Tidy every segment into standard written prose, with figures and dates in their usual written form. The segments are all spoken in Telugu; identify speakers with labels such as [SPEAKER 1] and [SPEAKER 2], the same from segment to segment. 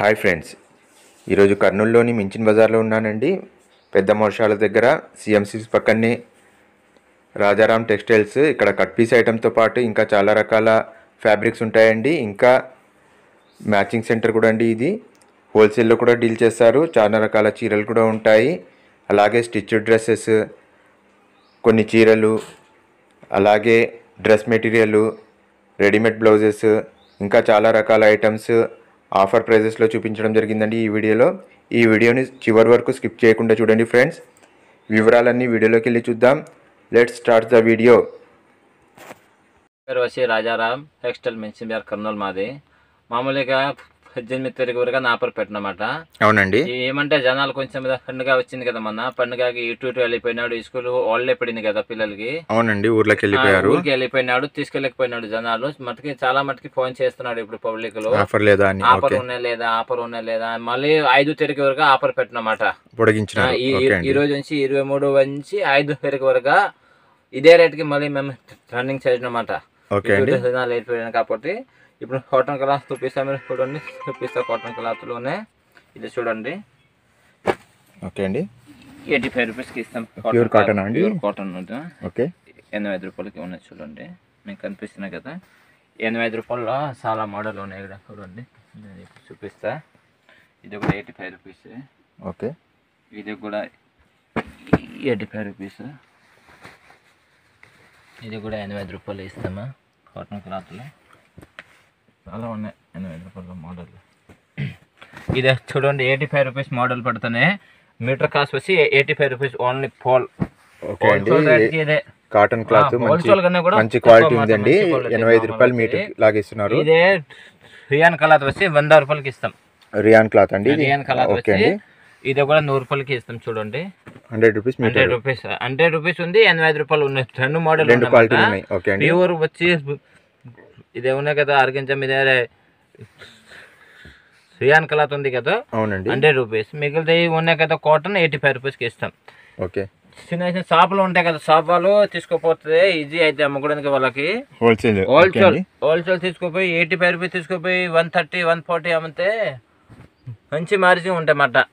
[SPEAKER 1] హాయ్ ఫ్రెండ్స్, ఈరోజు కర్నూలులోని మించిన్ బజార్లో ఉన్నానండి. పెద్ద మోషాల దగ్గర సిఎంసి పక్కనే రాజారాం టెక్స్టైల్స్. ఇక్కడ కట్ పీస్ ఐటమ్తో పాటు ఇంకా చాలా రకాల ఫ్యాబ్రిక్స్ ఉంటాయండి. ఇంకా మ్యాచింగ్ సెంటర్ కూడా అండి. ఇది హోల్సేల్లో కూడా డీల్ చేస్తారు. చాలా రకాల చీరలు కూడా ఉంటాయి. అలాగే స్టిచ్డ్ డ్రెస్సెస్, కొన్ని చీరలు, అలాగే డ్రెస్ మెటీరియల్, రెడీమేడ్ బ్లౌజెస్, ఇంకా చాలా రకాల ఐటమ్స్ ఆఫర్ ప్రైజెస్లో చూపించడం జరిగిందండి ఈ వీడియోని చివరి వరకు స్కిప్ చేయకుండా చూడండి ఫ్రెండ్స్. వివరాలన్నీ వీడియోలోకి వెళ్ళి చూద్దాం. Let's start the video.
[SPEAKER 2] పేరు వచ్చి రాజారాం టెక్స్టైల్ మించిన్ బజార్ కర్నూలు. మాది మామూలుగా 18 తారీఖు వరకు ఆఫర్ పెట్టినమాట.
[SPEAKER 1] అవునండి.
[SPEAKER 2] ఏమంటే జనాలు కొంచెం పండుగ వచ్చింది కదా, మొన్న పండుగకి ఇటు వెళ్ళిపోయినాడు. స్కూల్ హాలిడే పడింది కదా పిల్లలకి.
[SPEAKER 1] అవునండి, ఊర్లోకి
[SPEAKER 2] వెళ్ళిపోయినాడు, తీసుకెళ్ళకపోయినాడు. జనాలు మటుకి చాలా మటుకి ఫోన్ చేస్తున్నాడు ఇప్పుడు పబ్లిక్ లో, ఆఫర్ ఉన్నాయి లేదా. మళ్ళీ 5 తారీఖు వరకు ఆఫర్ పెట్టినమాట. ఈ రోజు నుంచి 23 నుంచి 5 తారీఖు వరకు ఇదే రేట్ కి మళ్ళీ మేము రన్నింగ్ చేసినమాట. జనాలు వెళ్ళిపోయినాయి కాబట్టి ఇప్పుడు కాటన్ క్లాత్ చూపిస్తా, మీరు చూడండి. కాటన్ క్లాత్ లోనే ఇది చూడండి.
[SPEAKER 1] ఓకే అండి,
[SPEAKER 2] 85 రూపీస్కి ఇస్తాం.
[SPEAKER 1] ప్యూర్ కాటన్ అండి.
[SPEAKER 2] కాటన్
[SPEAKER 1] ఓకే,
[SPEAKER 2] 85 రూపాయలకి ఉన్నాయి. చూడండి, మీకు కనిపిస్తున్నాయి కదా. 85 రూపాయల్లో చాలా మోడల్ ఉన్నాయి ఇక్కడ. చూడండి, నేను చూపిస్తా. ఇది కూడా 85 రూపీస్.
[SPEAKER 1] ఓకే,
[SPEAKER 2] ఇది కూడా 85 రూపీస్. ఇది కూడా 85 రూపాయలు ఇస్తామా. కాటన్ క్లాత్లో చాలా ఉన్నాయి 85 రూపాయల మోడల్. ఇదే చూడండి, 85 రూపీస్ మోడల్ పడుతున్నాయి. మీటర్ కాస్ట్ వచ్చి 85 రూపీస్ ఓన్లీ పోల్.
[SPEAKER 1] ఇదే కాటన్ క్లాత్ మంచి క్వాలిటీ ఉందండి. 85 రూపాయలు మీటర్ లాగిస్తున్నారు.
[SPEAKER 2] ఇదే రియాన్ క్లాత్ వచ్చి 100 రూపాయలకి ఇస్తాం.
[SPEAKER 1] రియాన్ క్లాత్ అండి.
[SPEAKER 2] రియాన్ క్లాత్ వచ్చి ఇది కూడా 100 రూపాయలకి ఇస్తాం. చూడండి,
[SPEAKER 1] 100 రూపీస్
[SPEAKER 2] 100 రూపీస్ ఉంది, 85 రూపాయలు ఉన్నాయి. రెండు మోడల్ ప్యూర్ వచ్చి ఇదే ఉన్నాయి కదా. ఆర్గంజా మీద రియాన్ క్లాత్ ఉంది కదా.
[SPEAKER 1] అవునండి,
[SPEAKER 2] 100 రూపీస్. మిగిలితే ఉన్నాయి కదా కాటన్, 85 రూపీస్కి ఇస్తాం.
[SPEAKER 1] ఓకే,
[SPEAKER 2] చిన్న చిన్న షాపులు ఉంటాయి కదా, షాప్ వాళ్ళు తీసుకోపోతే ఈజీ అయితే అమ్ముకోవడానికి. వాళ్ళకి హోల్సేల్ తీసుకోపోయి 85 రూపీస్ తీసుకోపోయి 130, 140 అమ్మితే మంచి మార్జిన్ ఉంటాయి అన్నమాట.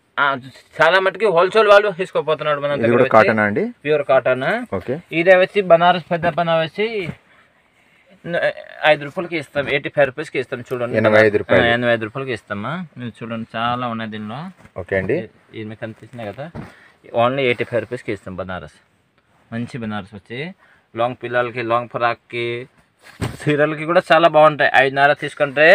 [SPEAKER 2] చాలా మటుకి హోల్సేల్ వాళ్ళు తీసుకోపోతున్నాడు మన దగ్గర.
[SPEAKER 1] కాటన్ అండి,
[SPEAKER 2] ప్యూర్ కాటన్.
[SPEAKER 1] ఓకే,
[SPEAKER 2] ఇదే వచ్చి బనారస్ పెద్ద పన వచ్చి 5 రూపాయలకి ఇస్తాం. 85 రూపీస్కి ఇస్తాం. చూడండి, 85 రూపాయలకి ఇస్తామా. మీరు చూడండి, చాలా ఉన్నాయి దీనిలో.
[SPEAKER 1] ఓకే అండి,
[SPEAKER 2] ఇది మీకు కనిపిస్తున్నాయి కదా. ఓన్లీ 85 రూపీస్కి ఇస్తాం. బనారస్, మంచి బనారస్ వచ్చి లాంగ్ పిల్లలకి, లాంగ్ ఫ్రాక్కి, చీరలకి కూడా చాలా బాగుంటాయి. 5.5 తీసుకుంటే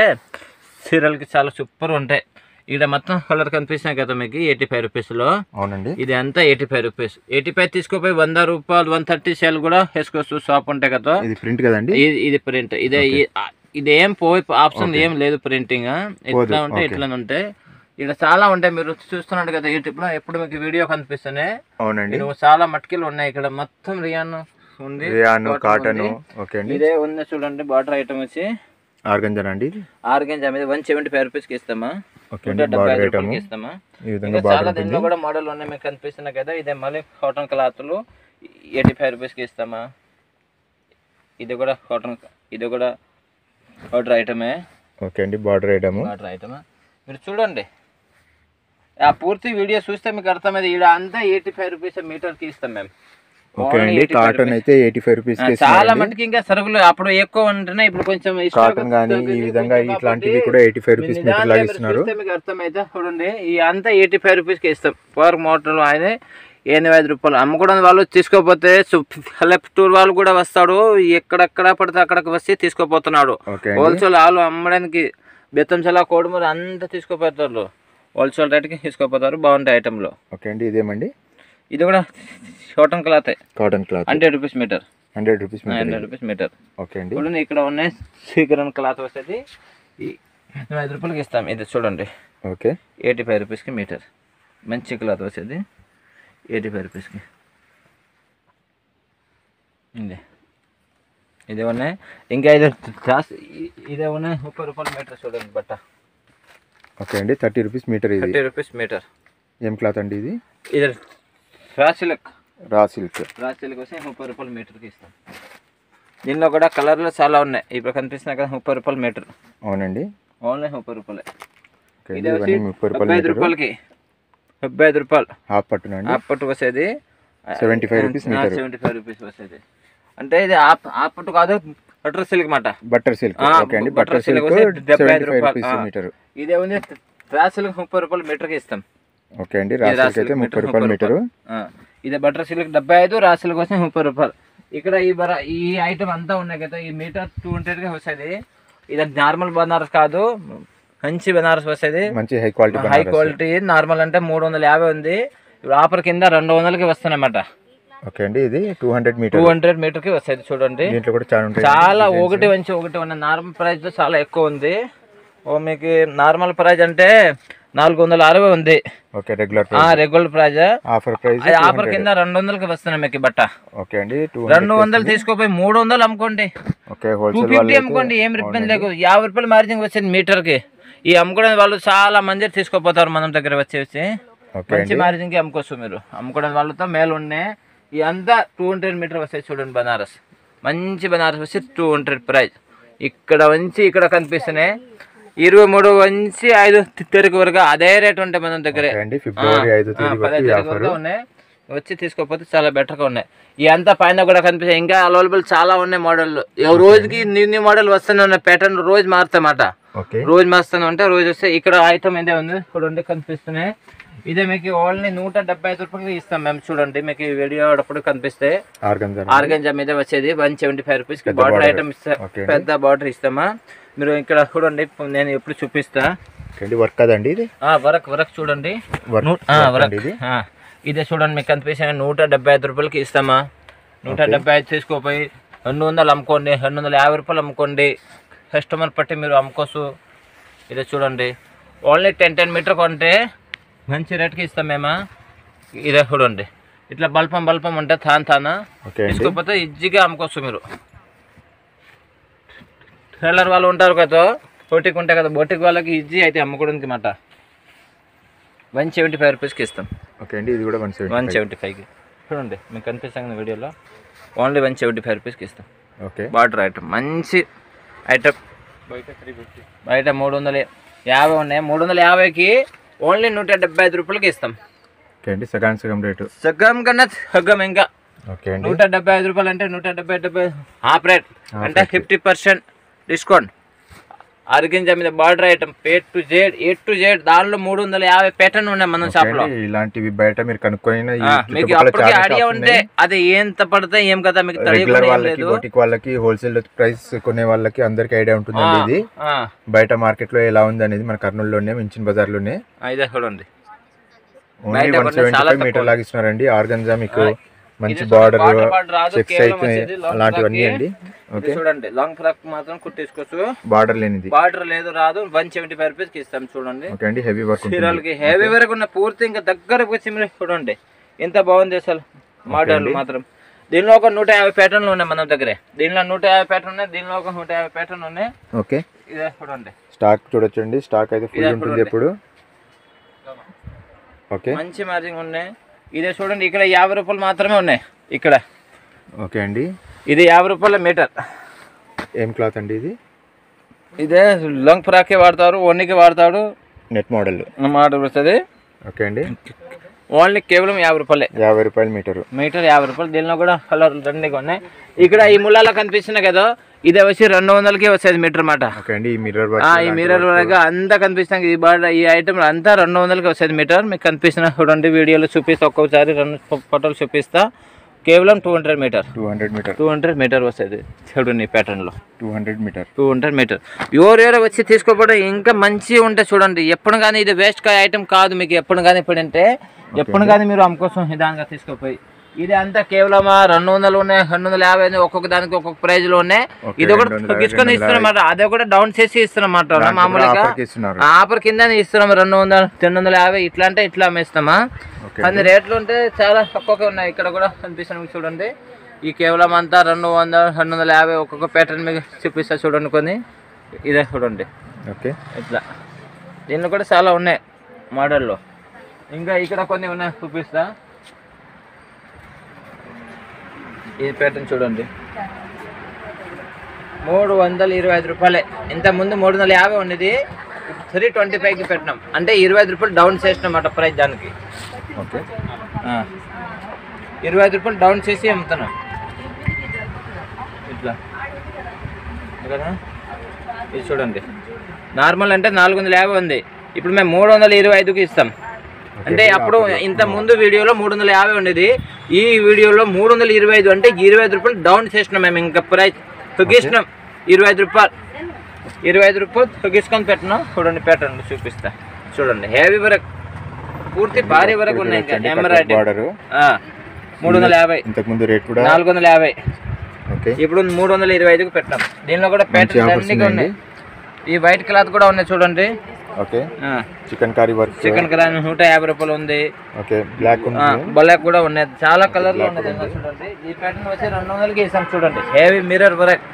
[SPEAKER 2] చీరలకి చాలా సూపర్ ఉంటాయి. ఇక్కడ మొత్తం కలర్ కనిపిస్తున్నాయి కదా మీకు 85 రూపీస్లో.
[SPEAKER 1] అవునండి,
[SPEAKER 2] ఇది అంతా 85 రూపీస్. 85 తీసుకోపోయి 100 రూపాయలు, 130 సేల్ కూడా వేసుకోవచ్చు. షాప్ ఉంటాయి కదా.
[SPEAKER 1] ఇది ప్రింట్ కదండి.
[SPEAKER 2] ఇది ప్రింట్. ఇదేం పోయి ఆప్షన్ ఏం లేదు. ప్రింటింగ్ ఎట్లా ఉంటాయి ఇట్లానే ఉంటాయి. ఇక్కడ చాలా ఉంటాయి. మీరు చూస్తున్నాడు కదా యూట్యూబ్ లో, ఎప్పుడు మీకు వీడియో కనిపిస్తున్నాయి.
[SPEAKER 1] అవునండి,
[SPEAKER 2] చాలా మట్కిలు ఉన్నాయి ఇక్కడ. మొత్తం రియాన్ ఉంది,
[SPEAKER 1] కాటన్.
[SPEAKER 2] ఇదే ఉంది చూడండి. బార్డర్ ఐటమ్ వచ్చి
[SPEAKER 1] ఆర్గంజా అండి.
[SPEAKER 2] ఆర్గంజా మీద 175 రూపీస్కి ఇస్తామా. 175 రూపాయలకి ఇస్తామా. చాలా దీనిలో కూడా మోడల్ ఉన్నాయి మీకు కనిపిస్తున్నాయి కదా. ఇదే మళ్ళీ కాటన్ క్లాత్లు 85 రూపీస్కి ఇస్తామా. ఇది కూడా కాటన్, ఇది కూడా బార్డర్ ఐటమే.
[SPEAKER 1] ఓకే అండి, బార్డర్ ఐటమ్.
[SPEAKER 2] మీరు చూడండి, ఆ పూర్తి వీడియో చూస్తే మీకు అర్థమైంది. ఇక్కడ అంతా 85 రూపీస్ మీటర్కి ఇస్తాం మేము.
[SPEAKER 1] ఓకే అండి, కాటన్ అయితే 85 రూపీస్.
[SPEAKER 2] చాలా మటుకి ఇంకా సరుకులు అప్పుడు ఎక్కువ ఉంటున్నాయి, ఇప్పుడు కొంచెం
[SPEAKER 1] కాటన్ గానీ ఈ విధంగా ఇట్లాంటివి కూడా 85 రూపీస్ మీటర్ లాగా ఇస్తున్నారు.
[SPEAKER 2] మీకు అర్థమైతే చూడండి, ఈ అంతా 85 రూపీస్కి ఇస్తాం. పర్ మోటార్ ఆయన 85 రూపాయలు. అమ్ముకోవడం వాళ్ళు తీసుకోపోతే టూర్ వాళ్ళు కూడా వస్తాడు. ఎక్కడెక్కడ పడితే అక్కడికి వచ్చి తీసుకోపోతున్నాడు. హోల్సేల్ వాళ్ళు అమ్మడానికి బెత్తంచల కోడుమూరు అంతా తీసుకోపోతారు. హోల్సేల్ రేట్కి తీసుకోపోతారు. బాగుంటాయి ఐటెంలో.
[SPEAKER 1] ఓకే అండి, ఇదేమండి.
[SPEAKER 2] ఇది కూడా cotton cloth. 100 rupees metre.
[SPEAKER 1] 100 rupees
[SPEAKER 2] metre.
[SPEAKER 1] Okay అండి,
[SPEAKER 2] చూడండి, ఇక్కడ ఉన్నాయి సీకరన్ క్లాత్ వస్తుంది. 85 రూపాయలకి ఇస్తాం. ఇది చూడండి,
[SPEAKER 1] ఓకే,
[SPEAKER 2] 85 రూపీస్కి మీటర్. మంచి క్లాత్ వచ్చేది 85 రూపీస్కి. ఇదే ఉన్నాయి. ఇంకా ఇదే ఉన్నాయి 30 రూపాయల మీటర్. చూడండి బట్ట.
[SPEAKER 1] ఓకే అండి, 30 రూపీస్ మీటర్.
[SPEAKER 2] 30 rupees metre.
[SPEAKER 1] ఏం క్లాత్ అండి ఇది?
[SPEAKER 2] ఇది రా సిల్క్
[SPEAKER 1] వచ్చి
[SPEAKER 2] 30 రూపాయల మీటర్కి ఇస్తాం. దీనిలో కూడా కలర్లు చాలా ఉన్నాయి. ఇప్పుడు కనిపిస్తున్నాయి కదా 30 రూపాయల మీటర్.
[SPEAKER 1] అవునండి,
[SPEAKER 2] ఓన్లీ 30 రూపాయలే. ఇది వచ్చి 75 రూపాయలకి, 75 రూపాయలు
[SPEAKER 1] హాఫ్ పట్టు
[SPEAKER 2] వస్తుంది.
[SPEAKER 1] 75 రూపీస్ మీటర్.
[SPEAKER 2] 75 రూపీస్ వస్తుంది. అంటే ఇది హాఫ్ పట్టు కాదు, బటర్ సిల్క్ మాట.
[SPEAKER 1] Butter silk. ఓకే అండి, బటర్ సిల్క్ 75 రూపీస్ మీటర్.
[SPEAKER 2] ఇదే ఉంది రా సిల్క్ 30 రూపాయలు మీటర్కి ఇస్తాం.
[SPEAKER 1] ఓకే అండి, రా సిల్క్ అయితే 30 రూపాయలు మీటర్.
[SPEAKER 2] ఇదే బటర్ సిల్క్ 75, రా సిల్క్ వచ్చి 30 రూపాయలు. ఇక్కడ ఈ ఐటమ్ అంతా ఉన్నాయి కదా, ఈ మీటర్ 200గా వస్తుంది. ఇది నార్మల్ బనారస్ కాదు, మంచి బనారస్ వస్తుంది,
[SPEAKER 1] మంచి హై క్వాలిటీ.
[SPEAKER 2] నార్మల్ అంటే 350 ఉంది, ఇప్పుడు ఆఫర్ కింద 200కి వస్తుందన్నమాట.
[SPEAKER 1] ఓకే అండి, ఇది 200
[SPEAKER 2] మీటర్ కి వస్తుంది. చూడండి
[SPEAKER 1] దీంట్లో కూడా
[SPEAKER 2] చాలా ఒకటి ఉన్న నార్మల్ ప్రైస్ చాలా ఎక్కువ ఉంది. మీకు నార్మల్ ప్రైస్ అంటే 460 ఉంది.
[SPEAKER 1] Okay, regular
[SPEAKER 2] price.
[SPEAKER 1] ఆఫర్
[SPEAKER 2] కింద 200కి వస్తున్నాయి మీకు బట్ట.
[SPEAKER 1] ఓకే అండి,
[SPEAKER 2] 200 తీసుకోపోయి 300 అమ్ముకోండి, 250 అమ్ముకోండి, ఏం ఇబ్బంది లేదు. 50 రూపాయలు మార్జిన్ వచ్చింది మీటర్ కి. ఈ అమ్ముకోవడం వాళ్ళు చాలా మంది తీసుకోపోతారు మన దగ్గర వచ్చేసి. మంచి మార్జిన్ కి అమ్ముకోవచ్చు మీరు. అమ్ముకోవడం వాళ్ళతో మేలు ఉన్నాయి. ఇదంతా 200 మీటర్ వస్తాయి. చూడండి బనారస్, మంచి బనారస్ వచ్చి 200 ప్రైస్. ఇక్కడ వంచి ఇక్కడ కనిపిస్తున్నాయి 23 వంచి 5 తారీఖు వరకు అదే రేట్ ఉంటాయి మన దగ్గర.
[SPEAKER 1] 10 తారీఖు
[SPEAKER 2] వరకు ఉన్నాయి, వచ్చి తీసుకోకపోతే చాలా బెటర్గా ఉన్నాయి. ఇదంతా పైన కూడా కనిపిస్తాయి. ఇంకా అవైలబుల్ చాలా ఉన్నాయి మోడల్. రోజుకి న్యూ మోడల్ వస్తూనే ఉన్నాయి. ప్యాటర్న్ రోజు మారుతాయన్నమాట. రోజు మారుతాను అంటే రోజు వస్తే. ఇక్కడ ఐటమ్ ఏదే ఉంది చూడండి కనిపిస్తున్నాయి. ఇదే మీకు ఓన్లీ 175 రూపాయలకి ఇస్తాం మేము. చూడండి మీకు వీడియో అప్పుడు కనిపిస్తే ఆర్గంజా మీద వచ్చేది 175 రూపీస్. బార్డర్ ఐటమ్ ఇస్తా, పెద్ద బార్డర్ ఇస్తామా. మీరు ఇక్కడ చూడండి, నేను ఎప్పుడు చూపిస్తా.
[SPEAKER 1] వర్క్ కదండి ఇది,
[SPEAKER 2] వర్క్ చూడండి. ఇదే చూడండి మీకు కనిపిస్తే 175 రూపాయలకి ఇస్తామా. 175 తీసుకోపోయి 200 అమ్ముకోండి, 250 రూపాయలు అమ్ముకోండి. కస్టమర్ పట్టి మీరు అమ్ముకోవచ్చు. ఇదే చూడండి, ఓన్లీ 10 మీటర్ కొంటే మంచి రేట్కి ఇస్తాం మేమా. ఇదే చూడండి, ఇట్లా బల్పం ఉంటే తానా తీసుకోకపోతే ఈజీగా అమ్ముకోవచ్చు మీరు. టైలర్ వాళ్ళు ఉంటారు కదా, బొటిక్ ఉంటాయి కదా, బొటిక్ వాళ్ళకి ఈజీ అయితే అమ్ముకోవడానికి మాట. 175 రూపీస్కి ఇస్తాం.
[SPEAKER 1] ఓకే అండి, ఇది కూడా
[SPEAKER 2] 175కి. చూడండి మీకు కనిపిస్తాను వీడియోలో, ఓన్లీ 175 రూపీస్కి ఇస్తాం.
[SPEAKER 1] ఓకే,
[SPEAKER 2] బార్డర్ ఐటమ్ మంచి ఐటమ్. బయట 350 ఉన్నాయి. 350కి ఓన్లీ 175 రూపాయలకి ఇస్తాం.
[SPEAKER 1] సగం రేటు,
[SPEAKER 2] సగం కన్నా సగం. ఇంకా
[SPEAKER 1] 175
[SPEAKER 2] రూపాయలు అంటే 170 హాఫ్ రేట్ అంటే 50% డిస్కౌంట్. ఆర్గంజా మీద border item A to Z దానిలో 350 ప్యాటర్న్ ఉన్నాయి మన షాప్ లో.
[SPEAKER 1] ఇలాంటివి బయట మీరు కనుక్కొని
[SPEAKER 2] మీకు అప్పటికే ఐడియా ఉంటే అది ఎంత పడతాయి ఏం కదా మీకు
[SPEAKER 1] బొటిక్ వాళ్ళకి, హోల్సేల్ ప్రైస్ కొనే వాళ్ళకి అందరికి ఐడియా ఉంటుందండి. ఇది బయట మార్కెట్ లో ఎలా ఉంది అనేది మన కర్నూలులోనే, మించిన బజార్ లోనే.
[SPEAKER 2] ఇదే చూడండి,
[SPEAKER 1] ఓన్లీ 175 మీటర్ లాగా ఇస్తున్నారండి. ఆర్గంజా మీకు మంచి బార్డర్, చెక్స్ అయితే అలాంటివన్నీ అండి.
[SPEAKER 2] చూడండి లాంగ్ ఫ్రాక్ మాత్రం కుట్టించుకోవచ్చు,
[SPEAKER 1] బార్డర్ లేనిది.
[SPEAKER 2] బార్డర్ లేదు రాదు. 175 రూపీస్కి ఇస్తాం. చూడండి
[SPEAKER 1] హెవీ వర్క్,
[SPEAKER 2] చీరలకి హెవీ వర్క్ ఉన్న పూర్తి ఇంకా దగ్గరకు వచ్చి మీరు చూడండి ఎంత బాగుంది అసలు మోడల్ మాత్రం. దీనిలో ఒక 150 ప్యాటర్న్లు ఉన్నాయి మన దగ్గర. దీనిలో 150 ప్యాటర్న్ ఉన్నాయి, దీనిలో ఒక 150 ప్యాటర్న్ ఉన్నాయి.
[SPEAKER 1] ఓకే,
[SPEAKER 2] ఇదే చూడండి
[SPEAKER 1] స్టాక్ చూడొచ్చండి. స్టాక్ అయితే ఫుల్ ఉంటుంది ఎప్పుడు. ఓకే,
[SPEAKER 2] మంచి మార్జిన్ ఉన్నాయి. ఇదే చూడండి, ఇక్కడ 50 రూపాయలు మాత్రమే ఉన్నాయి ఇక్కడ.
[SPEAKER 1] ఓకే అండి,
[SPEAKER 2] ఇది 50 రూపాయల మీటర్.
[SPEAKER 1] ఏం క్లాత్ అండి ఇది?
[SPEAKER 2] ఇదే లాంగ్ ఫ్రాక్కి వాడతారు, ఓన్లీకి వాడతాడు,
[SPEAKER 1] నెట్ మోడల్
[SPEAKER 2] వస్తుంది.
[SPEAKER 1] ఓకే అండి,
[SPEAKER 2] ఓన్లీ కేవలం 50 రూపాయలే.
[SPEAKER 1] 50 రూపాయలు మీటర్.
[SPEAKER 2] 50 రూపాయలు. దీనిలో కూడా కలర్ రెండుగా ఉన్నాయి. ఇక్కడ ఈ ముళ్ళలో కనిపిస్తున్నాయి కదా, ఇదే వచ్చి 200కి వచ్చేది మీటర్ మాట.
[SPEAKER 1] ఈ
[SPEAKER 2] మిర్రర్ వరకు అంతా కనిపిస్తాం. ఈ బార్డర్ ఈ ఐటమ్ అంతా 200కి వచ్చేది మీటర్. మీకు కనిపిస్తున్నా చూడండి, వీడియోలో చూపిస్తా, ఒక్కొక్కసారి 2 ఫోటోలు చూపిస్తా. కేవలం 200 మీటర్ వస్తుంది. చూడండి ప్యాటర్న్ లో 200 మీటర్. ఎవరు వచ్చి తీసుకోపోవడం ఇంకా మంచి ఉంటే చూడండి. ఎప్పుడు కానీ ఇది వేస్ట్ ఐటమ్ కాదు మీకు. ఎప్పుడు కానీ ఇప్పుడంటే ఎప్పుడు కానీ మీరు అమ్ముకోసం విధానంగా తీసుకోపోయి. ఇది అంతా కేవలం 200 ఉన్నాయి, 250 ఒక్కొక్క దానికి ఒక్కొక్క ప్రైజ్ లో ఉన్నాయి. ఇది కూడా తగ్గించుకొని ఇస్తున్నమాట. అదే కూడా డౌన్ చేసి ఇస్తున్నమాట. మామూలుగా ఆఫర్ కింద ఇస్తున్నాం. 200, 250 ఇట్లా అంటే ఇట్లా అమ్మేస్తామా. అన్ని రేట్లు ఉంటే చాలా తక్కువగా ఉన్నాయి. ఇక్కడ కూడా కనిపిస్తున్నాం చూడండి. ఈ కేవలం అంతా 200, 250 ఒక్కొక్క ప్యాటర్న్ మీకు చూపిస్తా చూడండి. కొన్ని ఇదే చూడండి.
[SPEAKER 1] ఓకే,
[SPEAKER 2] ఇట్లా దీనిలో కూడా చాలా ఉన్నాయి మోడల్లో. ఇంకా ఇక్కడ కొన్ని ఉన్నాయి చూపిస్తా. ఈ ప్యాటర్న్ చూడండి, 325 రూపాయలే. ఇంత ముందు 350 ఉన్నది. 325కి పెట్టినాం, అంటే 25 రూపాయలు డౌన్ చేసినామట ప్రైస్ దానికి.
[SPEAKER 1] ఓకే,
[SPEAKER 2] 25 రూపాయలు డౌన్ చేసి అమ్ముతున్నాం ఇట్లా కదా. ఇది చూడండి, నార్మల్ అంటే 450 ఉంది, ఇప్పుడు మేము 325కి ఇస్తాం. అంటే అప్పుడు ఇంత ముందు వీడియోలో 350 ఉండేది, ఈ వీడియోలో 325, అంటే 25 రూపాయలు డౌన్ చేసినాం మేము. ఇంకా ప్రైస్ తగ్గిస్తున్నాం, 25 రూపాయలు తగ్గించుకొని పెట్టినాం. చూడండి ప్యాటర్న్ చూపిస్తా, చూడండి హెవీ వర్క్, పూర్తి భారీ వరకు ఉన్నాయి. ఇంకా ఎంబ్రాయిడరీ 350, ఇంతకుముందు రేట్ కూడా 450, ఇప్పుడు 325కి పెట్టినాం. దీనిలో కూడా ప్యాటర్న్స్ అన్ని ఉన్నాయి. ఈ వైట్ క్లాత్ కూడా ఉన్నాయి చూడండి.
[SPEAKER 1] Okay, chicken curry work,
[SPEAKER 2] chicken curry 150 రూపాయలు ఉంది.
[SPEAKER 1] ఓకే, బ్లాక్
[SPEAKER 2] బ్లాక్ కూడా ఉన్నాయి, చాలా కలర్ లో ఉన్నాయి. చూడండి ఈ ప్యాటర్న్ వచ్చి 200కి ఇస్తాం. చూడండి హెవీ మిర్రర్ వర్క్,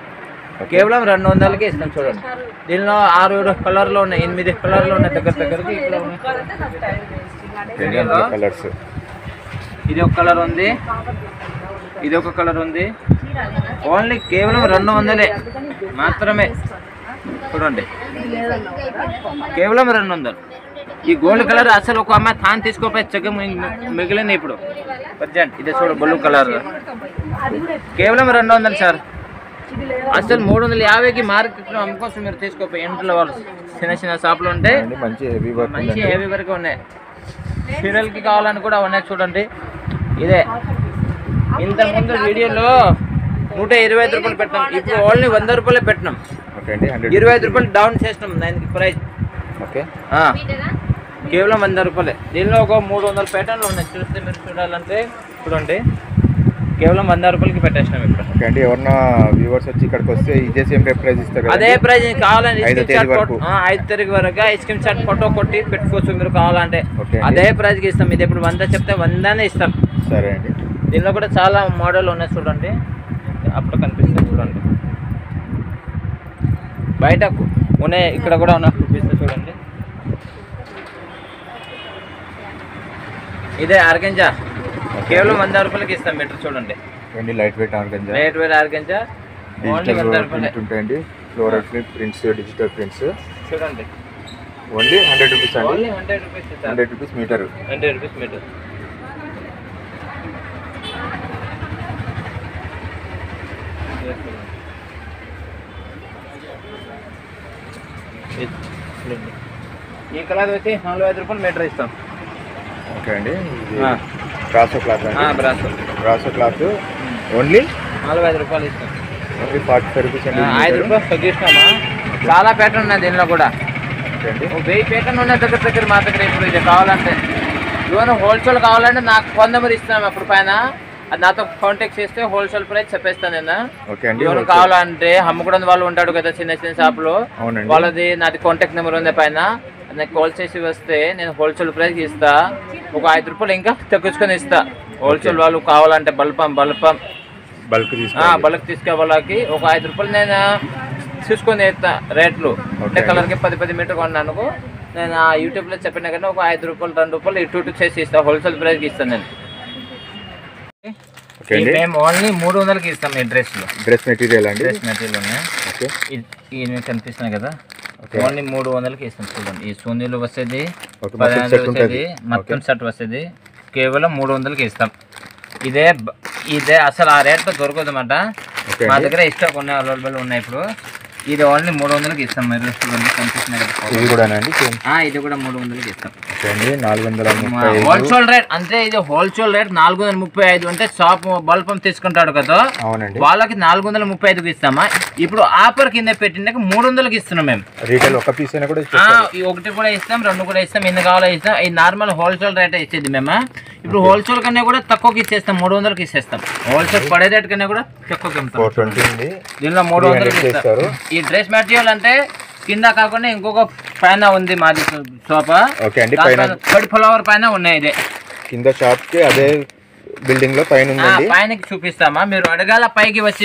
[SPEAKER 2] కేవలం 200కి ఇస్తాం. చూడండి దీనిలో 6 కలర్లు ఉన్నాయి, 8 కలర్లు ఉన్నాయి దగ్గరికి.
[SPEAKER 1] కలర్స్,
[SPEAKER 2] ఇది ఒక కలర్ ఉంది, ఇది ఒక కలర్ ఉంది. ఓన్లీ కేవలం 200 మాత్రమే. చూడండి కేవలం 200. ఈ గోల్డ్ కలర్ అసలు ఒక అమ్మాయి తాను తీసుకోపోయి చక్కగా మిగిలింది ఇప్పుడు ప్రజెంట్. ఇదే చూడు బ్లూ కలర్, కేవలం 200 సార్. అసలు 350కి మార్కెట్లో అమ్ముకోవచ్చు, మీరు తీసుకోపోయి. ఇంట్లో వాళ్ళు చిన్న షాపులు ఉంటే మంచి హెవీ వర్క్ ఉన్నాయి. సీరియల్కి కావాలని కూడా ఉన్నాయి చూడండి. ఇదే ఇంతకుముందు వీడియోలో 125 రూపాయలు పెట్టినాం, ఇప్పుడు ఓన్లీ 100 రూపాయలే పెట్టినాం. 25 రూపాయలు డౌన్ చేసినాం దానికి ప్రైస్.
[SPEAKER 1] ఓకే,
[SPEAKER 2] కేవలం 100 రూపాయలే. దీనిలో ఒక 300 ప్యాటర్న్లు ఉన్నాయి, చూస్తే మీరు చూడాలంటే చూడండి. కేవలం 100 రూపాయలకి పెట్టేసినాం ఇప్పుడు.
[SPEAKER 1] అంటే ఎవరన్నా వ్యూవర్స్ వచ్చి ఇక్కడికి వస్తే ఇదే సేమ్ ప్రైస్ ఇస్తారు,
[SPEAKER 2] అదే ప్రైస్ కావాలంటే 5 తారీఖు వరకు స్క్రీన్ షాట్ ఫోటో కొట్టి పెట్టుకోవచ్చు మీరు కావాలంటే. అదే ప్రైస్కి ఇస్తాం. ఇది ఇప్పుడు 100 చెప్తే 100నే ఇస్తాం.
[SPEAKER 1] సరే అండి.
[SPEAKER 2] దీనిలో కూడా చాలా మోడల్ ఉన్నాయి చూడండి, అప్పుడు కనిపిస్తుంది చూడండి. బయట ఉన్నాయి, ఇక్కడ కూడా ఉన్నాయి, చూపిస్తుంది చూడండి. ఇదే ఆర్గంజా, కేవలం 100 రూపాయలకి ఇస్తాం మీటర్. చూడండి
[SPEAKER 1] లైట్ వెయిట్ ఆర్గంజా,
[SPEAKER 2] ఓన్లీ 100 రూపాయలు
[SPEAKER 1] ఉంటాయండి. ఫ్లోరల్ ప్రింట్స్, డిజిటల్ ప్రింట్స్
[SPEAKER 2] చూడండి.
[SPEAKER 1] ఓన్లీ 100 రూపీస్ అండి.
[SPEAKER 2] Only 100 rupees,
[SPEAKER 1] 100 rupees metre,
[SPEAKER 2] 100 rupees metre. ఈ కలర్ వచ్చి 45 రూపాయలు మీటర్ ఇస్తాం.
[SPEAKER 1] ఓకే అండి. బ్రాసో క్లాత్, బ్రాసో క్లాత్ ఓన్లీ
[SPEAKER 2] 45 రూపాయలు ఇస్తాం.
[SPEAKER 1] ఓన్లీ 45 రూపీస్ అండి.
[SPEAKER 2] 5 రూపాయలు తగ్గిస్తామా. చాలా ప్యాటర్న్ ఉన్నాయి దీనిలో కూడా, 1000 ప్యాటర్న్ ఉన్నాయి దగ్గర మా దగ్గర. ఇప్పుడు ఇది కావాలంటే లోన్ హోల్సేల్ కావాలంటే నాకు ఫోన్ నెంబర్ ఇస్తాం. అప్పుడు పైన అది నాతో కాంటాక్ట్ చేస్తే హోల్సేల్ ప్రైస్ చెప్పేస్తాను నేను. లోన్ కావాలంటే అమ్ముకోవడం వాళ్ళు ఉంటాడు కదా చిన్న షాపులో, వాళ్ళది నాది కాంటాక్ట్ నెంబర్ ఉంది పైన. నాకు కాల్ చేసి వస్తే నేను హోల్సేల్ ప్రైస్కి ఇస్తా. ఒక 5 రూపాయలు ఇంకా తగ్గించుకొని ఇస్తా. హోల్సేల్ వాళ్ళు కావాలంటే బల్క్ తీసుకే వాళ్ళకి ఒక 5 రూపాయలు నేను తీసుకొని ఇస్తా రేట్లు. అంటే కలర్కి 10 మీటర్ కొన్నాను నేను. ఆ యూట్యూబ్లో చెప్పినా కానీ ఒక 5 రూపాయలు 2 రూపాయలు ఇటు చేసి ఇస్తా. హోల్సేల్ ప్రైస్కి ఇస్తాను నేను. మేము ఓన్లీ 300కి ఇస్తాం. ఈ డ్రెస్ మెటీరియల్ అండి, డ్రెస్ మెటీరియల్ ఉన్నాయి. ఇవి కనిపిస్తున్నాయి కదా, ఓన్లీ 300కి ఇస్తాం. చూడండి ఈ సూనీలు వస్తుంది, 15 వస్తుంది, మొత్తం సెట్ వస్తుంది. కేవలం 300కి ఇస్తాం. ఇదే అసలు ఆ రేట్తో దొరకదు అన్నమాట. మా దగ్గర స్టాక్ ఉన్నాయి, అవైలబుల్ ఉన్నాయి ఇప్పుడు. ఇది ఓన్లీ 300కి ఇస్తాం. మీరు చూడండి కనిపిస్తున్నాయి కదా, ఇది కూడా 300కి ఇస్తాం. హోల్సేల్ రేట్ అంటే ఇది హోల్సేల్ రేట్ 435. అంటే షాప్ బల్పం తీసుకుంటాడు కదా వాళ్ళకి 435కి ఇస్తామా. ఇప్పుడు ఆఫర్ కింద పెట్టినాక 300కి ఇస్తున్నాం మేము.
[SPEAKER 1] రీటైల్ ఒక పీస్ కూడా
[SPEAKER 2] ఒకటి కూడా ఇస్తాం, 2 కూడా ఇస్తాం, ఎన్ని కావాలో ఇస్తాం. ఈ నార్మల్ హోల్సేల్ రేట్ ఇచ్చేది మేము. ఇప్పుడు హోల్సేల్ కన్నా కూడా తక్కువకి ఇచ్చేస్తాం, 300కి ఇచ్చేస్తాం. హోల్సేల్ పడే రేట్ కన్నా కూడా తక్కువకి ఇస్తాం. దీనిలో 300కి ఇస్తారు. ఈ డ్రెస్ మెటీరియల్ అంటే కింద కాకుండా ఇంకొక పైన ఉంది మాది సోఫా. ఫ్లవర్ పైన ఉన్నాయి. ఇదే
[SPEAKER 1] కింద షాప్ కి అదే బిల్డింగ్ లో పైన
[SPEAKER 2] పైనకి చూపిస్తామా. మీరు అడగాల పైకి వచ్చి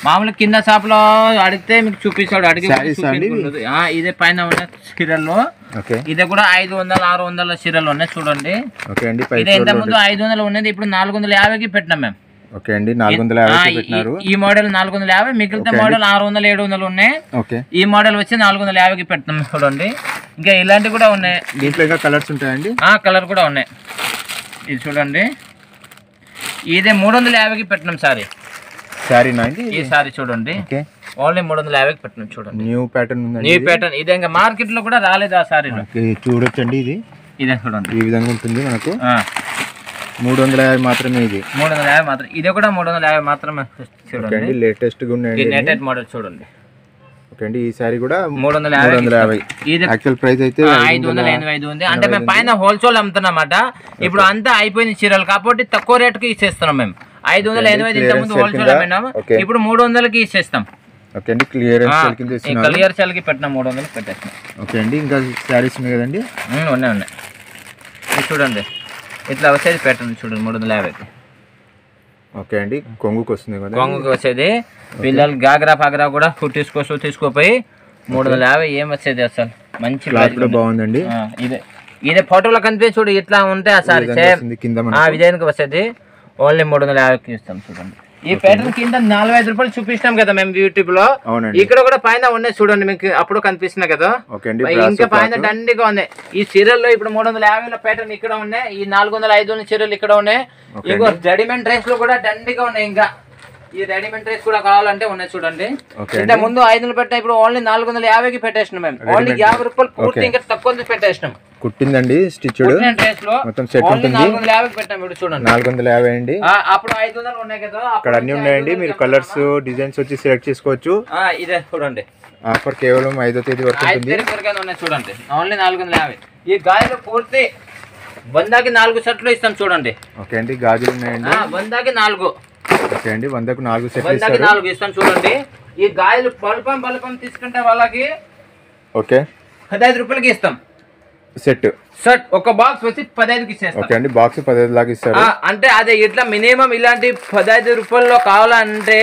[SPEAKER 2] మామూలు కింద షాప్ లో అడిగితే మీకు చూపిస్తాడు. ఇదే పైన ఉన్న చీరలు, ఇదే కూడా 500 600 చీరలు ఉన్నాయి చూడండి. ఇదే ఇంత ముందు 500 ఉన్నది, ఇప్పుడు 450కి పెట్టినాం మేము.
[SPEAKER 1] ఓకే అండి 450 పెట్టినారు.
[SPEAKER 2] ఈ మోడల్ 450, మిగిలిన మోడల్ 600 700 ఉన్నాయి.
[SPEAKER 1] ఓకే
[SPEAKER 2] ఈ మోడల్ వచ్చి 450కి పెడుతున్నాం చూడండి. ఇంకా ఇలాంటివి కూడా ఉన్నాయి.
[SPEAKER 1] దీంట్లో ఇంకా కలర్స్ ఉంటాయండి?
[SPEAKER 2] కలర్ కూడా ఉన్నాయి. ఇది చూడండి, ఇదే 350కి పెట్టినాం సారీ.
[SPEAKER 1] సారీనా అండి?
[SPEAKER 2] ఈ సారీ చూడండి, ఓన్లీ 350కి పెట్టినాం చూడండి.
[SPEAKER 1] న్యూ ప్యాటర్న్ ఉంది.
[SPEAKER 2] న్యూ ప్యాటర్న్ ఇదే, ఇంకా మార్కెట్ లో కూడా రాలేదు ఆ సారీ.
[SPEAKER 1] చూడొచ్చండి, ఇది
[SPEAKER 2] ఇదే చూడండి
[SPEAKER 1] ఈ విధంగా ఉంటుంది. మనకు 350 మాత్రమే. ఇది
[SPEAKER 2] 350 మాత్రం. ఇది కూడా 350 మాత్రమే చూడండి.
[SPEAKER 1] లేటెస్ట్ గా ఉన్నాయండి,
[SPEAKER 2] లేటెస్ట్ మోడల్ చూడండి.
[SPEAKER 1] ఓకే అండి, ఈ సారీ కూడా
[SPEAKER 2] 350. ఇది
[SPEAKER 1] యాక్చువల్ ప్రైస్ అయితే
[SPEAKER 2] 585 ఉంది. అంటే మేము పైన హోల్సేల్ అమ్ముతున్నమాట. ఇప్పుడు అంతా అయిపోయిన చీరలు కాబట్టి తక్కువ రేటుకి ఇచ్చేస్తున్నాం మేము. 585 ఇంత ముందు హోల్సేల్ అమ్మినాము, ఇప్పుడు 300కి ఇచ్చేస్తాం.
[SPEAKER 1] ఓకే అండి, క్లియరెన్స్
[SPEAKER 2] సేల్ కి పెట్టినా 300కి పెట్టేస్తాం.
[SPEAKER 1] ఓకే అండి, ఇంకా శారీస్ ఉన్నాయి కదండి?
[SPEAKER 2] ఉన్నాయి. ఇది చూడండి, ఇట్లా వచ్చేది పెట్టండి చూడండి 350కి.
[SPEAKER 1] ఓకే అండి, కొంగుకి వస్తుంది కదా?
[SPEAKER 2] కొంగుకి వచ్చేది. పిల్లలు గాగ్రా పాగ్రా కూడా తీసుకోపోయి 350 ఏం వచ్చేది అసలు. మంచి
[SPEAKER 1] బాగుందండి.
[SPEAKER 2] ఇదే ఫోటోలో కనిపించి చూడు, ఇట్లా ఉంటే ఆ సారీ ఆ విజయానికి వచ్చేది. ఓన్లీ 350కి ఇస్తాం చూడండి. ఈ ప్యాటర్న్ కింద 45 రూపాయలు చూపిస్తాం కదా మేము యూట్యూబ్ లో. ఇక్కడ కూడా పైన ఉన్నాయి చూడండి, మీకు అప్పుడు కనిపిస్తున్నాయి కదా. ఇంకా పైన దండిగా ఉన్నాయి. ఈ చీరల్లో ఇప్పుడు 350లో ప్యాటర్న్ ఇక్కడ ఉన్నాయి. ఈ 405 చీరలు ఇక్కడ ఉన్నాయి. ఇంకో రెడీమేడ్ డ్రెస్ లో కూడా దండిగా ఉన్నాయి. ఇంకా ఈ రెడీమేడ్ డ్రెస్ కూడా కావాలంటే ఉన్నాయి చూడండి. ఇంత ముందు 500 పెట్టా, ఇప్పుడు ఓన్లీ 450కి పెట్టేసినాం మేము. ఓన్లీ 50 రూపాయలు పూర్తి ఇంకా తక్కువ పెట్టేసినాం.
[SPEAKER 1] కుట్టిందండి, స్టిచ్ మొత్తం సెట్ ఉంటుంది.
[SPEAKER 2] 450కి పెట్టాం ఇప్పుడు చూడండి.
[SPEAKER 1] 450 అండి.
[SPEAKER 2] అప్పుడు 500 ఉన్నాయి కదా,
[SPEAKER 1] అక్కడ అన్ని ఉన్నాయండి. మీరు కలర్స్ డిజైన్స్ వచ్చి సెలెక్ట్ చేసుకోవచ్చు.
[SPEAKER 2] ఇదే చూడండి,
[SPEAKER 1] ఆఫర్ కేవలం 5వ తేదీ వరకు
[SPEAKER 2] ఉన్నాయి చూడండి. ఓన్లీ 450. ఈ గాజులు పూర్తి 100కి 4 సెట్లు ఇస్తాం చూడండి.
[SPEAKER 1] ఓకే అండి, గాజులు ఉన్నాయండి
[SPEAKER 2] 100కి 4.
[SPEAKER 1] ఓకే అండి, 100కి 4 సెట్లు
[SPEAKER 2] 100కి 4 ఇస్తాం చూడండి. ఈ గాజులు బల్పం తీసుకుంటే వాళ్ళకి
[SPEAKER 1] ఓకే
[SPEAKER 2] 15 రూపాయలకి ఇస్తాం. సెట్ ఒక బాక్స్ వచ్చి 15కి ఇచ్చేస్తాం.
[SPEAKER 1] ఓకే అండి, బాక్స్ 15 లాగా ఇస్తారు.
[SPEAKER 2] అంటే అదే ఇట్లా మినిమం ఇలాంటి 15 రూపాయల్లో కావాలంటే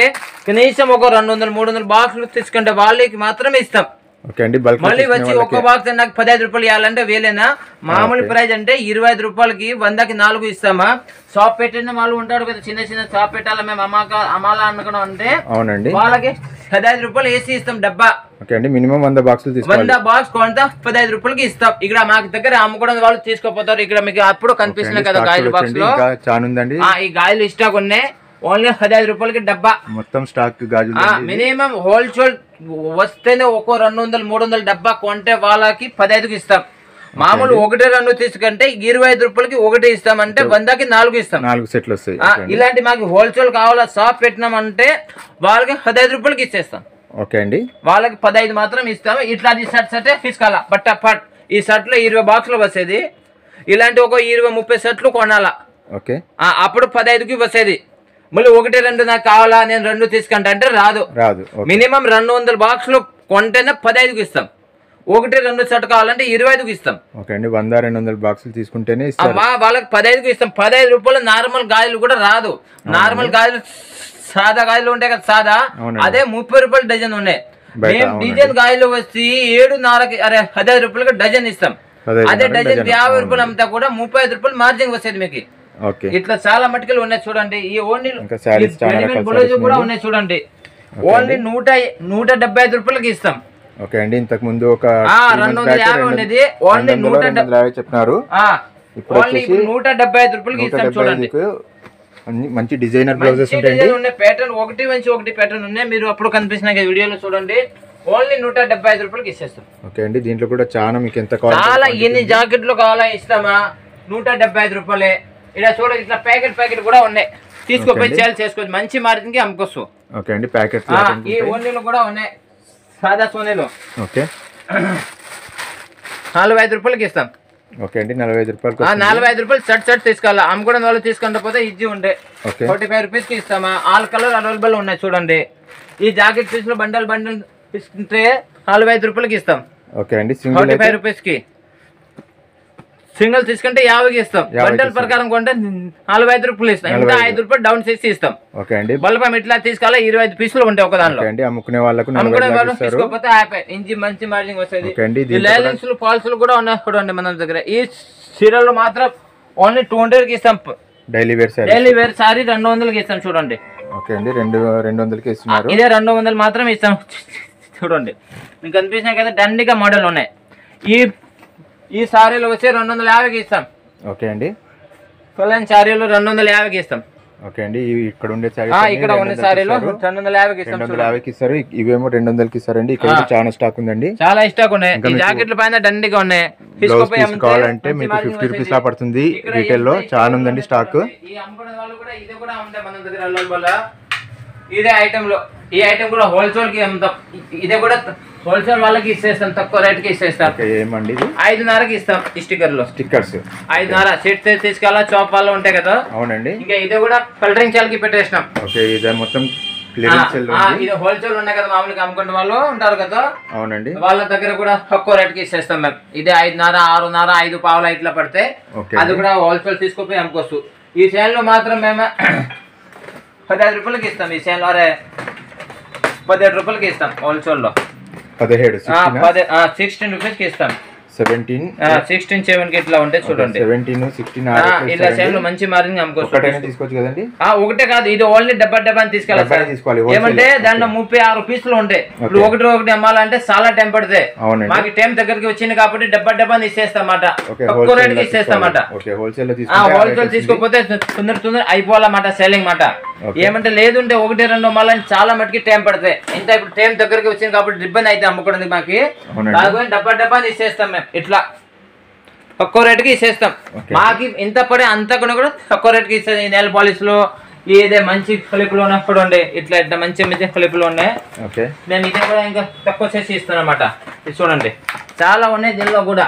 [SPEAKER 2] కనీసం ఒక 200-300 బాక్సులు తీసుకుంటే వాళ్ళకి మాత్రమే ఇస్తాం.
[SPEAKER 1] ఓకే అండి,
[SPEAKER 2] మళ్ళీ వచ్చి ఒక బాక్స్ నాకు 15 రూపాయలు ఇవ్వాలంటే వేలేనా? మామూలు ప్రైస్ అంటే 25 రూపాయలకి 100కి 4 ఇస్తామా? షాప్ పెట్టిన వాళ్ళు ఉంటాడు కదా, చిన్న షాప్ పెట్టాలా మేము అమ్మాలా అనుకున్నాం అంటే
[SPEAKER 1] అవునండి,
[SPEAKER 2] వాళ్ళకి 15 రూపాయలు వేసి ఇస్తాం డబ్బా.
[SPEAKER 1] ఓకే అండి, మినిమం 100 బాక్సులు తీసుకోవాలి.
[SPEAKER 2] 100 బాక్స్ కొంత 15 రూపాయలకి ఇస్తాం. ఇక్కడ మాకు దగ్గర అమ్ముకోవడం వాళ్ళు తీసుకోపోతారు. ఇక్కడ మీకు అప్పుడు కనిపిస్తున్నాయి కదా గాజుల బాక్స్ లో, ఈ గాజులు స్టాక్ ఉన్నాయి. ఓన్లీ 15 రూపాయలకి డబ్బా
[SPEAKER 1] మొత్తం స్టాక్ గాజులు.
[SPEAKER 2] మినిమం హోల్సేల్ వస్తేనే ఒక 200-300 డబ్బా కొంటే వాళ్ళకి 15కి ఇస్తాం. మామూలు 1-2 తీసుకుంటే 25 రూపాయలకి 1 ఇస్తాం. అంటే 100కి 4 ఇస్తాం.
[SPEAKER 1] 4 సెట్లు వస్తాయి.
[SPEAKER 2] ఇలాంటి మాకు హోల్సేల్ కావాలా షాప్ పెట్టినామంటే వాళ్ళకి 15 రూపాయలకి ఇచ్చేస్తాం.
[SPEAKER 1] ఓకే అండి,
[SPEAKER 2] వాళ్ళకి 15 మాత్రం ఇస్తాము. ఇట్లా షర్ట్ తీసుకోవాలా పట్ ఈ షర్ట్ లో 20 బాక్సులు వచ్చేది. ఇలాంటి ఒక 20-30 షర్ట్లు కొనాలా.
[SPEAKER 1] ఓకే,
[SPEAKER 2] అప్పుడు 15కి వచ్చేది. మళ్ళీ 1-2 నాకు కావాలా, నేను 2 తీసుకుంటా అంటే రాదు. మినిమం 200 బాక్సులు కొంటేనే 15కి ఇస్తాం. 1-2 షర్ట్ కావాలంటే 25కి ఇస్తాం.
[SPEAKER 1] ఓకే అండి, 100-200 బాక్సులు తీసుకుంటేనే
[SPEAKER 2] వాళ్ళకి 15కి ఇస్తాం. 15 రూపాయలు నార్మల్ గాజులు కూడా రాదు. నార్మల్ గాజులు సాదా గాజులు ఉంటాయి కదా, సాదా అదే 30 రూపాయలు డజన్ ఉన్నాయి. మేము డిజైన్ గాజులు వచ్చి 7.5కి 15 రూపాయలకి డజన్ ఇస్తాం. అదే డజన్ 50 రూపాయలు అమ్మితే కూడా 35 రూపాయలు మార్జిన్ వచ్చేది మీకు. ఇట్లా చాలా మటుకలు ఉన్నాయి చూడండి. ఈ ఓన్లీ బ్లౌజ్ కూడా ఉన్నాయి చూడండి. ఓన్లీ 175 రూపాయలకి ఇస్తాం.
[SPEAKER 1] ఓకే అండి, ఇంతకు ముందు ఒక
[SPEAKER 2] 250 ఉండేది, ఓన్లీ 150
[SPEAKER 1] చెప్పినారు.
[SPEAKER 2] ఓన్లీ 175 రూపాయలకి ఇస్తాం చూడండి.
[SPEAKER 1] మంచి డిజైనర్ బ్లౌజెస్ ఉంటాయండి.
[SPEAKER 2] ప్యాటర్న్ ఒకటి ప్యాటర్న్ ఉన్నాయి. మీరు అప్పుడు కనిపిస్తున్నాయి వీడియోలో చూడండి. ఓన్లీ 175 రూపాయలకి ఇచ్చేస్తాం.
[SPEAKER 1] ఓకే అండి, దీంట్లో కూడా చాలా మీకు ఎంత
[SPEAKER 2] చాలా ఎన్ని జాకెట్లు కావాలా ఇస్తామా? 175 రూపాయలే. ఇలా చూడండి, ఇట్లా ప్యాకెట్ కూడా ఉన్నాయి. తీసుకోపోయి సేల్ చేసుకోవచ్చు, మంచి మార్జిన్ కి అమ్ముకోవచ్చు.
[SPEAKER 1] ఓకే అండి, ప్యాకెట్
[SPEAKER 2] ఈ ఓన్లీలు కూడా ఉన్నాయి, సాదా సోనీలు.
[SPEAKER 1] ఓకే,
[SPEAKER 2] 45 రూపాయలకి ఇస్తాం.
[SPEAKER 1] ఓకే అండి, 45 రూపాయలు.
[SPEAKER 2] 45 రూపాయలు షర్ట్ తీసుకోవాలా. అమ్ముకోవడం వాళ్ళు తీసుకుంటే పోతే ఇజ్జి ఉండే 45 రూపీస్ కి ఇస్తామా? ఆల్ కలర్ అవైలబుల్ ఉన్నాయి చూడండి. ఈ జాకెట్ పీస్ లో బండల్ తీసుకుంటే 45 రూపాయలకి ఇస్తాం.
[SPEAKER 1] ఓకే అండి,
[SPEAKER 2] 45 రూపీస్ కి. సింగిల్ తీసుకుంటే 50కి ఇస్తాం. బండల్ ప్రకారం కొంటే 45 రూపాయలు ఇస్తాం. ఇంకా 5 రూపాయలు డౌన్ చేసి ఇస్తాం.
[SPEAKER 1] ఓకే అండి,
[SPEAKER 2] బల్బం ఇట్లా తీసుకోవాలి. 25 పీసులు ఉంటాయి ఒక దానిలో.
[SPEAKER 1] అమ్ముకునే వాళ్ళకు
[SPEAKER 2] తీసుకోకపోతే ఇంచి మంచి మార్జిన్ వస్తుంది. లైలింగ్స్ ఫాల్స్ కూడా ఉన్నాయి చూడండి మన దగ్గర. ఈ చీరలు మాత్రం ఓన్లీ 200కి ఇస్తాం. డైలీ వేర్ సారీ 200కి ఇస్తాం చూడండి.
[SPEAKER 1] ఓకే అండి, 200కి ఇస్తున్నారు.
[SPEAKER 2] ఇదే 200 మాత్రం ఇస్తాం చూడండి. మీకు కనిపిస్తున్నాయి కదా దండిగా మోడల్ ఉన్నాయి. ఈ సారీలు వచ్చి 250కి ఇస్తాం.
[SPEAKER 1] ఓకే అండి,
[SPEAKER 2] ఫుల్ సారీలు 250కి ఇస్తాం.
[SPEAKER 1] ఓకే అండి, ఇక్కడ ఉండే
[SPEAKER 2] ఇక్కడ ఉన్న సారీలు 250కి ఇస్తాం.
[SPEAKER 1] 250కి ఇస్తారు. ఇవేమో 200కి ఇస్తారండి. ఇక్కడ చాలా స్టాక్ ఉందండి,
[SPEAKER 2] చాలా స్టాక్ ఉన్నాయి. ఈ జాకెట్ల పైన దండిగా ఉన్నాయి.
[SPEAKER 1] కావాలంటే మీకు 50 రూపీస్ లా పడుతుంది. రీటైల్ లో చాలా ఉందండి స్టాక్.
[SPEAKER 2] ఈ అమ్ముకునే వాళ్ళు కూడా ఇది కూడా ఉంటాయి మన దగ్గర. ఇదే ఐటమ్ లో ఈ ఐటమ్ కూడా హోల్సేల్ కి అమ్ముతాం. ఇదే కూడా హోల్సేల్ వాళ్ళకి ఇచ్చేస్తాం, తక్కువ రేట్ కి ఇచ్చేస్తాం.
[SPEAKER 1] ఏమండి
[SPEAKER 2] 5.5కి ఇస్తాం. ఈ స్టిక్కర్స్ 5.5 సెట్ తీసుకెళ్ళా షాప్ వాళ్ళు ఉంటాయి కదా.
[SPEAKER 1] అవునండి,
[SPEAKER 2] ఇంకా ఇదే కూడా కలరింగ్ చాలకి పెట్టేసినాం.
[SPEAKER 1] ఓకే, ఇది మొత్తం
[SPEAKER 2] ఇది హోల్సేల్ ఉన్నాయి కదా, మామూలుగా అమ్ముకునే వాళ్ళు ఉంటారు కదా.
[SPEAKER 1] అవునండి,
[SPEAKER 2] వాళ్ళ దగ్గర కూడా తక్కువ రేట్ కి ఇచ్చేస్తాం మేము. ఇదే 5.5 6.5 5 పావులు ఇట్లా పడితే అది కూడా హోల్సేల్ తీసుకుపోయి అమ్ముకోవచ్చు. ఈ సేల్ లో మాత్రం మేము 15 రూపాయలకి ఇస్తాం. ఈ సేల్ లో 17 రూపాయలకి ఇస్తాం. హోల్సేల్ లో 16 రూపీస్ కి ఇస్తాం.
[SPEAKER 1] 16
[SPEAKER 2] 7 కి ఇట్లా ఉంటాయి చూడండి.
[SPEAKER 1] 17 16
[SPEAKER 2] ఇలా సేల్ మంచి మార్జిన్ అమ్ముకోవచ్చు.
[SPEAKER 1] తీసుకోవచ్చు కదండి.
[SPEAKER 2] ఒకటే కాదు, ఇది ఓన్లీ డబ్బా తీసుకోవాలి. ఏమంటే దాంట్లో 36 పీసులు ఉంటాయి. ఇప్పుడు ఒకటి అమ్మాలంటే చాలా టైం పడుతుంది. మాకు టైం దగ్గరికి వచ్చింది కాబట్టి డబ్బా ఇచ్చేస్తామాట. తక్కువ రేట్ కి ఇచ్చేస్తామాట. హోల్సేల్ తీసుకోకపోతే తొందర అయిపోవాలన్నమాట సేలింగ్ మాట. ఏమంటే లేదుంటే 1 2 అమ్మాలని చాలా మటుకి టైం పడుతుంది. ఇంత ఇప్పుడు టైం దగ్గరికి వచ్చింది కాబట్టి ఇబ్బంది అయితే అమ్ముకోవడానికి మాకి. డబ్బా ఇచ్చేస్తాం మేము. ఇట్లా తక్కువ రేటుకి ఇచ్చేస్తాం. మాకి ఇంత పడే అంతా కూడా తక్కువ రేటుకి ఇస్తుంది. ఈ నెయిల్ పాలిష్లు ఇదే మంచి క్లిప్లు ఉన్నప్పుడు ఉండే ఇట్లా మంచి క్లిప్లు ఉన్నాయి. మేము ఇదే కూడా ఇంకా తక్కువ చేసి ఇస్తాం అన్నమాట. ఇది చూడండి చాలా ఉన్నాయి దీనిలో కూడా.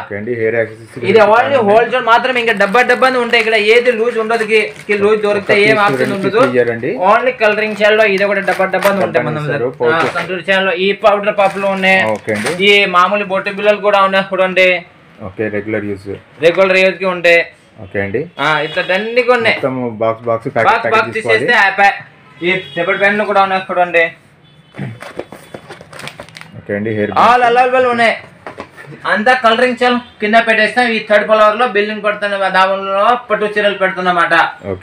[SPEAKER 2] ఇది ఓన్లీ హోల్సేల్ మాత్రం. ఇంకా డబ్బా ఉంటాయి. ఇక్కడ ఏది లూజ్ ఉండదు, లూజ్ దొరికితే ఏం ఆప్షన్ ఉండదు. ఓన్లీ కలరింగ్ షేల్ లో ఇది కూడా డబ్బా ఉంటాయి. మనం సంతూర్ షేల్ లో ఈ పౌడర్ పప్పులు ఉన్నాయి. ఈ మామూలు బొట్టు బిల్లలు కూడా ఉన్నాయి చూడండి.
[SPEAKER 1] రెగ్యులర్ యూజ్
[SPEAKER 2] కి ఉంటాయి.
[SPEAKER 1] ఓకే అండి,
[SPEAKER 2] ఇట్లా దండిగా ఉన్నాయి. బాక్స్ తీసేస్తే ఈ సెపరేట్ పెన్లు కూడా ఉన్నాయి చూడండి.
[SPEAKER 1] ఓకే అండి,
[SPEAKER 2] ఆల్ అవైలబుల్ ఉన్నాయి. అంతా కలరింగ్ చాలు కింద పెట్టేస్తాం. ఈ 3rd ఫ్లోర్ లో బిల్డింగ్ పెడుతున్నా, దానిలో పట్టు చీరలు పెడుతున్నమాట.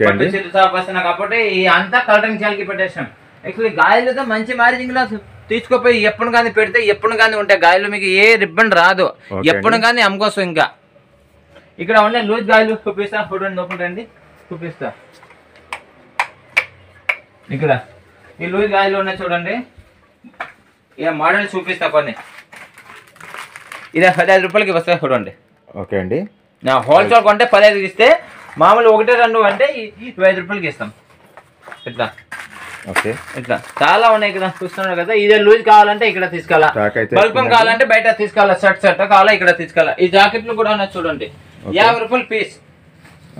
[SPEAKER 2] పట్టు చీరలు షాప్ వస్తున్నా కాబట్టి ఈ అంతా కలరింగ్ చాలకి పెట్టేస్తాం. యాక్చువల్లీ గాయలతో మంచి మార్జింగ్ లో తీసుకుపోయి ఎప్పుడు కానీ పెడితే ఎప్పుడు కానీ ఉంటాయి గాయలు. మీకు ఏ రిబ్బన్ రాదు, ఎప్పుడు కానీ అమ్ముకోసం. ఇంకా ఇక్కడ ఉండే లూజ్ గాయలు చూపిస్తా చూడండి. లోపలండి చూపిస్తా. ఇక్కడ ఈ లూజ్ గాయలు ఉన్నాయి చూడండి. ఇక మోడల్ చూపిస్తా కొన్ని. ఇదే 15 రూపాయలకి వస్తాయి చూడండి.
[SPEAKER 1] ఓకే అండి,
[SPEAKER 2] హోల్సేల్ కొంటే 15కి ఇస్తే, మామూలు 1 2 అంటే 25 రూపాయలకి ఇస్తాం. ఇట్లా
[SPEAKER 1] ఓకే,
[SPEAKER 2] ఇట్లా చాలా ఉన్నాయి ఇక్కడ చూస్తున్నారు కదా. ఇదే లూజ్ కావాలంటే ఇక్కడ తీసుకెళ్ళా, బల్బం కావాలంటే బయట తీసుకెళ్ళా, షర్ట్ కావాలా ఇక్కడ తీసుకెళ్ళా. ఈ జాకెట్లు కూడా ఉన్నాయి చూడండి. 50 రూపాయలు పీస్.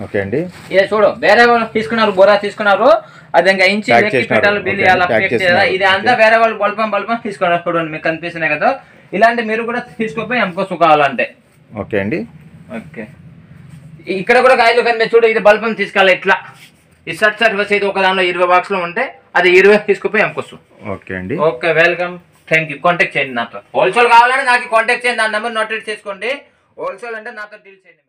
[SPEAKER 1] ఓకే అండి,
[SPEAKER 2] ఇదే చూడు వేరే వాళ్ళు తీసుకున్నారు, బొరా తీసుకున్నారు. అది ఇంకా ఇంచి పెట్టాలి బిల్ ఇది అంతా వేరే వాళ్ళు బల్బం తీసుకున్నారు చూడండి. మీకు కనిపిస్తున్నాయి కదా. ఇలాంటి మీరు కూడా తీసుకోపోయి అమ్ముకోసం కావాలంటే.
[SPEAKER 1] ఓకే అండి,
[SPEAKER 2] ఓకే. ఇక్కడ కూడా కాయలు కనిపి చూడు. ఇది బల్బం తీసుకెళ్ళాలి ఇట్లా. ఈ షర్ట్ వచ్చేది ఒక దానిలో 20 బాక్స్లో ఉంటే అది 20 తీసుకుపోయి అమ్ముకోవచ్చు.
[SPEAKER 1] ఓకే అండి,
[SPEAKER 2] okay, welcome, thank you. Contact చేయండి నాతో. హోల్సేల్ కావాలంటే నాకు కాంటాక్ట్ చేయండి. నా నెంబర్ నోట్ చేసుకోండి. హోల్సేల్ అంటే నాతో డీల్ చేయండి.